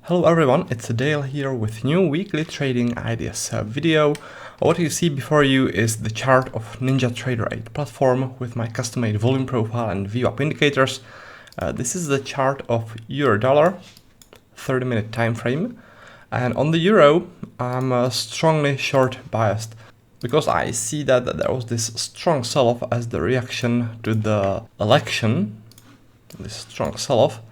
Hello everyone, it's Dale here with new weekly trading ideas video. What you see before you is the chart of NinjaTrader 8 platform with my custom-made volume profile and view-up indicators. This is the chart of euro-dollar, 30-minute time frame. And on the euro, I'm strongly short biased because I see that there was this strong sell-off as the reaction to the election, this strong sell-off.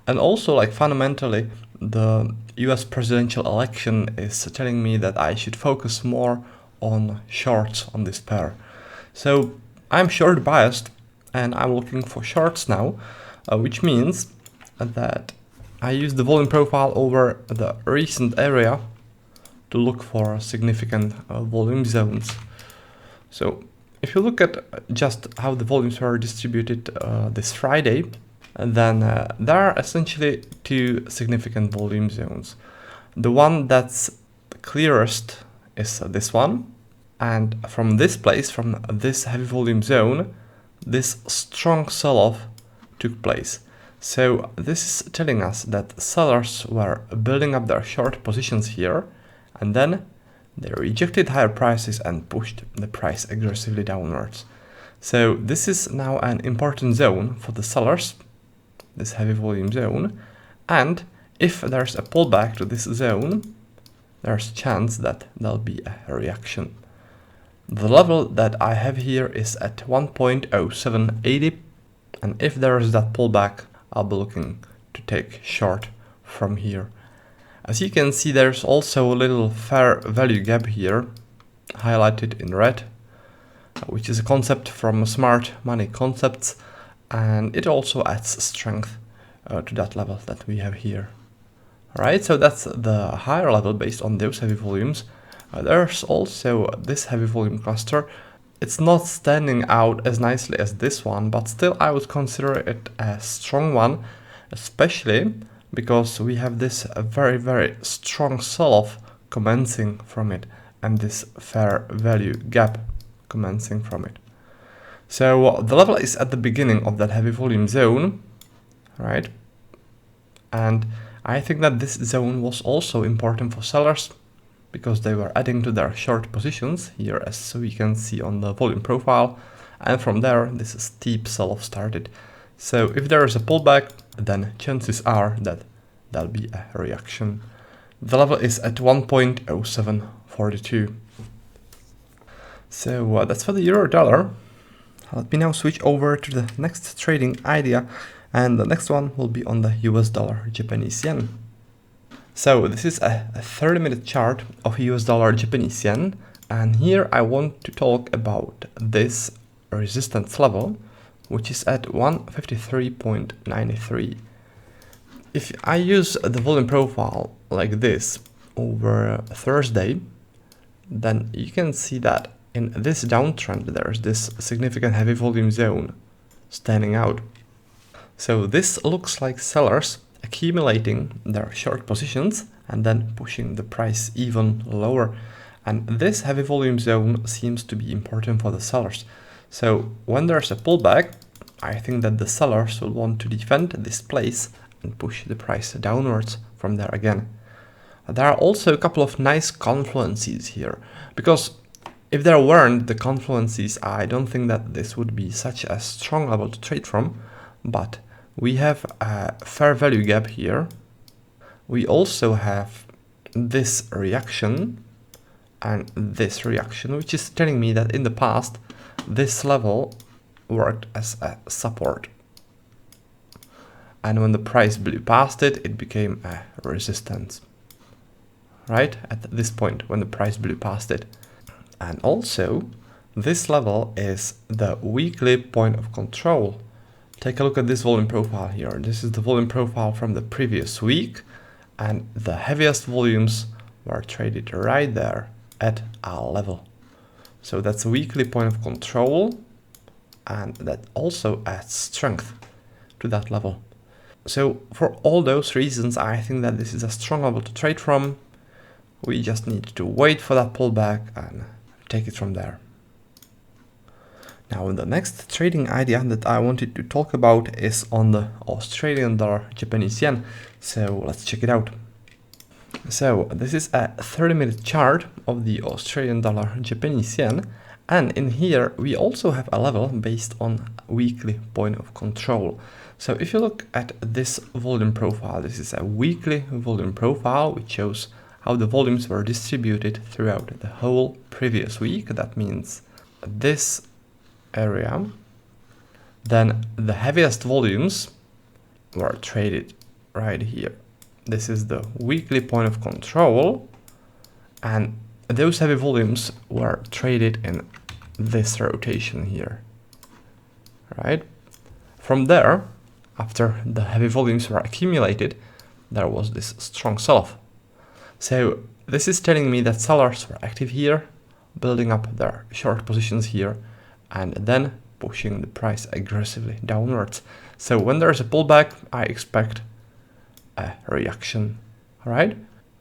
And also, like, fundamentally, the US presidential election is telling me that I should focus more on shorts on this pair. So I'm short biased and I'm looking for shorts now, which means that I use the volume profile over the recent area to look for significant volume zones. So if you look at just how the volumes were distributed this Friday, then there are essentially two significant volume zones. The one that's clearest is this one, and from this place, from this heavy volume zone, this strong sell-off took place. So this is telling us that sellers were building up their short positions here, and then they rejected higher prices and pushed the price aggressively downwards. So this is now an important zone for the sellers, this heavy volume zone, and if there's a pullback to this zone, there's a chance that there'll be a reaction. The level that I have here is at 1.0780, and if there is that pullback, I'll be looking to take short from here. As you can see, there's also a little fair value gap here, highlighted in red, which is a concept from Smart Money Concepts, and it also adds strength to that level that we have here. Alright, so that's the higher level based on those heavy volumes. There's also this heavy volume cluster. It's not standing out as nicely as this one, but still I would consider it a strong one, especially because we have this very strong sell-off commencing from it and this fair value gap commencing from it. So the level is at the beginning of that heavy volume zone, right? And I think that this zone was also important for sellers because they were adding to their short positions here, as we can see on the volume profile. And from there, this steep sell-off started. So if there is a pullback, then chances are that there'll be a reaction. The level is at 1.0742. So that's for the euro-dollar. Let me now switch over to the next trading idea, and the next one will be on the US dollar Japanese yen. So this is a 30-minute chart of US dollar Japanese yen, and here I want to talk about this resistance level, which is at 153.93. If I use the volume profile like this over Thursday, then you can see that in this downtrend, there's this significant heavy volume zone standing out. So this looks like sellers accumulating their short positions and then pushing the price even lower. And this heavy volume zone seems to be important for the sellers. So when there's a pullback, I think that the sellers will want to defend this place and push the price downwards from there again. There are also a couple of nice confluences here, because if there weren't the confluences, I don't think that this would be such a strong level to trade from, but we have a fair value gap here. We also have this reaction and this reaction, which is telling me that in the past, this level worked as a support. And when the price blew past it, it became a resistance, right? At this point, when the price blew past it. And also, this level is the weekly point of control. Take a look at this volume profile here. This is the volume profile from the previous week, and the heaviest volumes were traded right there at our level. So that's a weekly point of control, and that also adds strength to that level. So for all those reasons, I think that this is a strong level to trade from. We just need to wait for that pullback and take it from there. Now, the next trading idea that I wanted to talk about is on the Australian dollar Japanese yen. So let's check it out. So this is a 30-minute chart of the Australian dollar Japanese yen, and in here we also have a level based on weekly point of control. So if you look at this volume profile, this is a weekly volume profile which shows how the volumes were distributed throughout the whole previous week. That means this area. Then the heaviest volumes were traded right here. This is the weekly point of control, and those heavy volumes were traded in this rotation here, right? From there, after the heavy volumes were accumulated, there was this strong sell-off. So this is telling me that sellers were active here, building up their short positions here, and then pushing the price aggressively downwards. So when there's a pullback, I expect a reaction, right?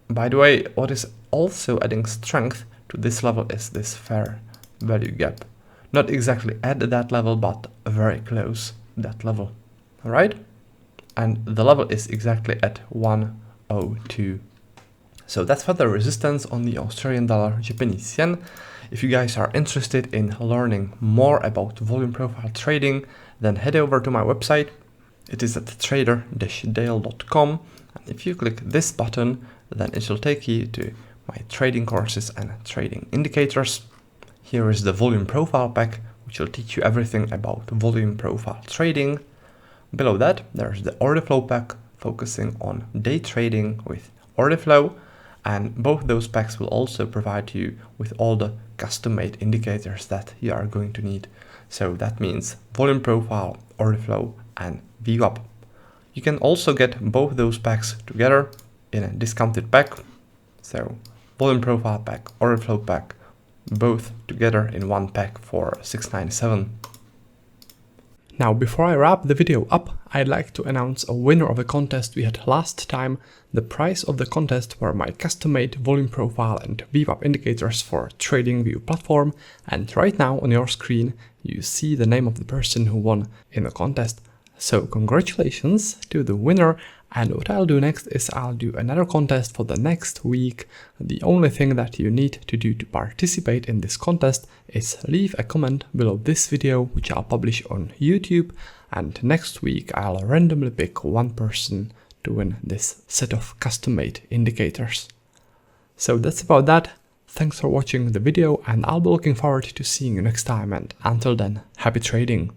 By the way, what is also adding strength to this level is this fair value gap. Not exactly at that level, but very close to that level, all right? And the level is exactly at 102. So that's for the resistance on the Australian dollar Japanese yen. If you guys are interested in learning more about volume profile trading, then head over to my website. It is at trader-dale.com, and if you click this button, then it will take you to my trading courses and trading indicators. Here is the volume profile pack, which will teach you everything about volume profile trading. Below that, there's the order flow pack, focusing on day trading with order flow, and both those packs will also provide you with all the custom-made indicators that you are going to need. So that means volume profile, order flow, and VWAP. You can also get both those packs together in a discounted pack. So volume profile pack, order flow pack, both together in one pack for $6.97. Now, before I wrap the video up, I'd like to announce a winner of a contest we had last time. The prize of the contest were my custom-made volume profile and VWAP indicators for TradingView platform, and right now on your screen you see the name of the person who won in the contest. So congratulations to the winner, and what I'll do next is I'll do another contest for the next week. The only thing that you need to do to participate in this contest is leave a comment below this video, which I'll publish on YouTube, and next week I'll randomly pick one person to win this set of custom-made indicators. So that's about that. Thanks for watching the video, and I'll be looking forward to seeing you next time, and until then, happy trading!